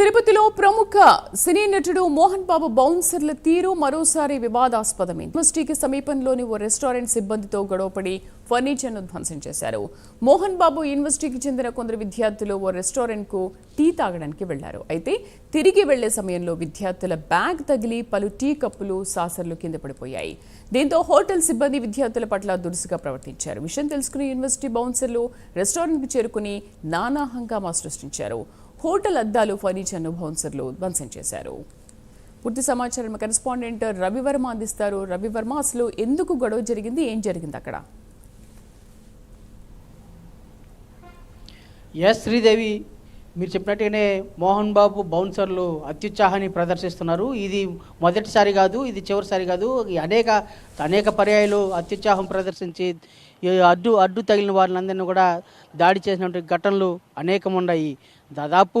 తిరుపతిలో ప్రముఖ సినీ నటుడు మోహన్ బాబు బౌన్సర్ల తీరు మరోసారి వివాదాస్పదమైంది. యూనివర్సిటీకి సమీపంలోని ఓ రెస్టారెంట్ సిబ్బందితో గొడవపడి ఫర్నిచర్ను ధ్వంసం చేశారు. మోహన్ బాబు యూనివర్సిటీకి చెందిన కొందరు విద్యార్థులు ఓ రెస్టారెంట్కు టీ తాగడానికి వెళ్లారు. అయితే తిరిగి వెళ్లే సమయంలో విద్యార్థుల బ్యాగ్ తగిలి పలు టీ కప్పులు సాసర్లు కింద పడిపోయాయి. దీంతో హోటల్ సిబ్బంది విద్యార్థుల పట్ల దురుసుగా ప్రవర్తించారు. విషయం తెలుసుకుని యూనివర్సిటీ బౌన్సర్లు రెస్టారెంట్కు చేరుకుని నానా హంగామా సృష్టించారు. హోటల్ అద్దాలు ఫర్నిచర్ను బౌన్సర్లు ధ్వంసం చేశారు. పూర్తి సమాచారం కరెస్పాండెంట్ రవివర్మ అందిస్తారు. రవివర్మ, అసలు ఎందుకు గొడవ జరిగింది, ఏం జరిగింది అక్కడ? శ్రీదేవి, మీరు చెప్పినట్టుగానే మోహన్ బాబు బౌన్సర్లు అత్యుత్సాహాన్ని ప్రదర్శిస్తున్నారు. ఇది మొదటిసారి కాదు, ఇది చివరిసారి కాదు. అనేక పర్యాయాలు అత్యుత్సాహం ప్రదర్శించి అడ్డు తగిలిన వారినందరినీ కూడా దాడి చేసినటువంటి ఘటనలు అనేకం ఉన్నాయి. దాదాపు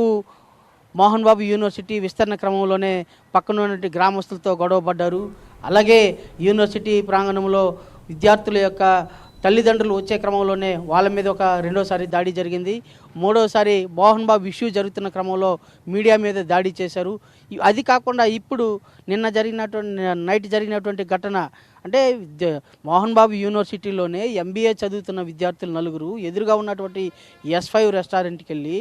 మోహన్ బాబు యూనివర్సిటీ విస్తరణ క్రమంలోనే పక్కన ఉన్నటువంటి గ్రామస్తులతో గొడవ పడ్డారు. అలాగే యూనివర్సిటీ ప్రాంగణంలో విద్యార్థుల యొక్క తల్లిదండ్రులు వచ్చే క్రమంలోనే వాళ్ళ మీద ఒక రెండోసారి దాడి జరిగింది. మూడోసారి మోహన్ బాబు ఇష్యూ జరుగుతున్న క్రమంలో మీడియా మీద దాడి చేశారు. అది కాకుండా ఇప్పుడు నైట్ జరిగినటువంటి ఘటన అంటే మోహన్ బాబు యూనివర్సిటీలోనే ఎంబీఏ చదువుతున్న విద్యార్థులు నలుగురు ఎదురుగా ఉన్నటువంటి S5 రెస్టారెంట్కి వెళ్ళి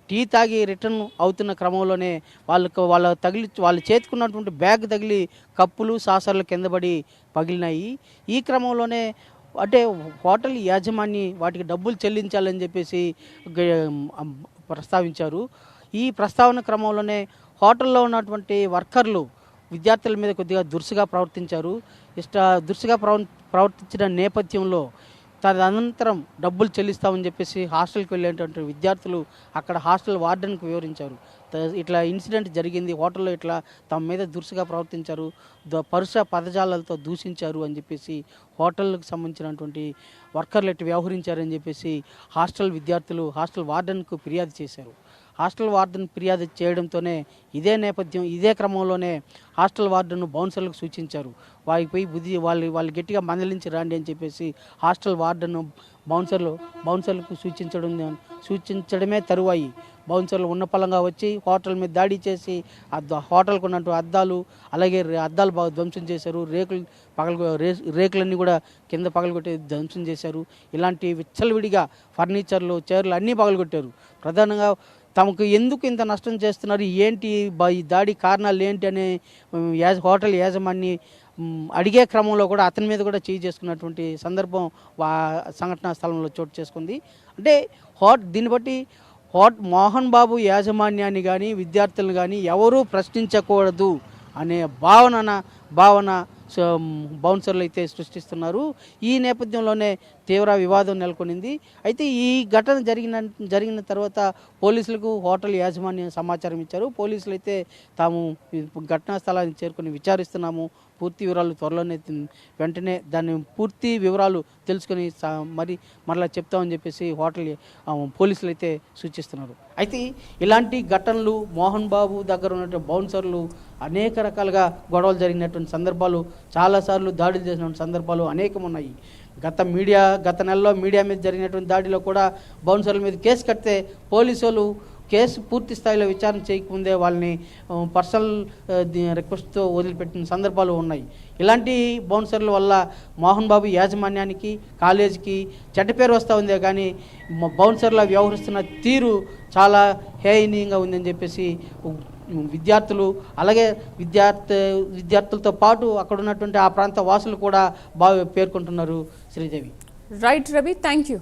టీ తాగి రిటర్న్ అవుతున్న క్రమంలోనే వాళ్ళు చేతుకున్నటువంటి బ్యాగ్ తగిలి కప్పులు సాసర్లు కింద పడి పగిలినాయి. ఈ క్రమంలోనే అంటే హోటల్ యాజమాన్యం వాటికి డబ్బులు చెల్లించాలని చెప్పేసి ప్రస్తావించారు. ఈ ప్రస్తావన క్రమంలోనే హోటల్లో ఉన్నటువంటి వర్కర్లు విద్యార్థుల మీద కొద్దిగా దురుసుగా ప్రవర్తించారు. దురుసుగా ప్రవర్తించిన నేపథ్యంలో తదనంతరం డబ్బులు చెల్లిస్తామని చెప్పేసి హాస్టల్కి వెళ్ళేటువంటి విద్యార్థులు అక్కడ హాస్టల్ వార్డెన్కి వివరించారు. ఇట్లా ఇన్సిడెంట్ జరిగింది, హోటల్లో ఇట్లా తమ మీద దురుసుగా ప్రవర్తించారు, పరుష పదజాలతో దూషించారు అని చెప్పేసి హోటల్కి సంబంధించినటువంటి వర్కర్లు ఎట్లా వ్యవహరించారని చెప్పేసి హాస్టల్ విద్యార్థులు హాస్టల్ వార్డెన్కు ఫిర్యాదు చేశారు. హాస్టల్ వార్డెన్ ఫిర్యాదు చేయడంతోనే ఇదే క్రమంలోనే హాస్టల్ వార్డెన్ బౌన్సర్లకు సూచించారు. వారికి పోయి వాళ్ళు గట్టిగా మందలించి రండి అని చెప్పేసి హాస్టల్ వార్డెన్ బౌన్సర్లకు సూచించడమే తరువాయి బౌన్సర్లు ఉన్నపలంగా వచ్చి హోటల్ మీద దాడి చేసి హోటల్కు ఉన్నటువంటి అద్దాలు అలాగే అద్దాలు బాగా ధ్వంసం చేశారు. రేకులన్నీ కూడా కింద పగలగొట్టి ధ్వంసం చేశారు. ఇలాంటి విచ్చలవిడిగా ఫర్నిచర్లు చైర్లు అన్నీ పగలగొట్టారు. ప్రధానంగా తమకు ఎందుకు ఇంత నష్టం చేస్తున్నారు, ఏంటి ఈ దాడి కారణాలు ఏంటి అనే హోటల్ యాజమాన్యాన్ని అడిగే క్రమంలో కూడా అతని మీద కూడా చేయి చేసుకున్నటువంటి సందర్భం సంఘటనా స్థలంలో చోటు చేసుకుంది. అంటే దీన్ని బట్టి మోహన్ బాబు యాజమాన్యాన్ని కానీ విద్యార్థులను కానీ ఎవరూ ప్రశ్నించకూడదు అనే భావన బౌన్సర్లు అయితే సృష్టిస్తున్నారు. ఈ నేపథ్యంలోనే తీవ్ర వివాదం నెలకొనింది. అయితే ఈ ఘటన జరిగిన తర్వాత పోలీసులకు హోటల్ యాజమాన్యం సమాచారం ఇచ్చారు. పోలీసులు అయితే తాము ఘటనా స్థలాన్ని చేరుకొని విచారిస్తున్నాము, పూర్తి వివరాలు త్వరలోనే వెంటనే దాన్ని పూర్తి వివరాలు తెలుసుకొని మరలా చెప్తామని చెప్పేసి పోలీసులు అయితే సూచిస్తున్నారు. అయితే ఇలాంటి ఘటనలు మోహన్ బాబు దగ్గర ఉన్నటువంటి బౌన్సర్లు అనేక రకాలుగా గొడవలు జరిగినటువంటి సందర్భాలు, చాలాసార్లు దాడులు చేసినటువంటి సందర్భాలు అనేకం ఉన్నాయి. గత నెలలో మీడియా మీద జరిగినటువంటి దాడిలో కూడా బౌన్సర్ల మీద కేసు కడితే పోలీసులు కేసు పూర్తి స్థాయిలో విచారణ చేయకముందే వాళ్ళని పర్సనల్ రిక్వెస్ట్తో వదిలిపెట్టిన సందర్భాలు ఉన్నాయి. ఇలాంటి బౌన్సర్ల వల్ల మోహన్ బాబు యాజమాన్యానికి కాలేజీకి చెడ్డ పేరు వస్తూ ఉందే కానీ బౌన్సర్ల వ్యవహరిస్తున్న తీరు చాలా హేయనీయంగా ఉందని చెప్పేసి విద్యార్థులు అలాగే విద్యార్థులతో పాటు అక్కడ ఉన్నటువంటి ఆ ప్రాంత వాసులు కూడా బాగా పేర్కొంటున్నారు. Sridevi. Right Ravi, thank you.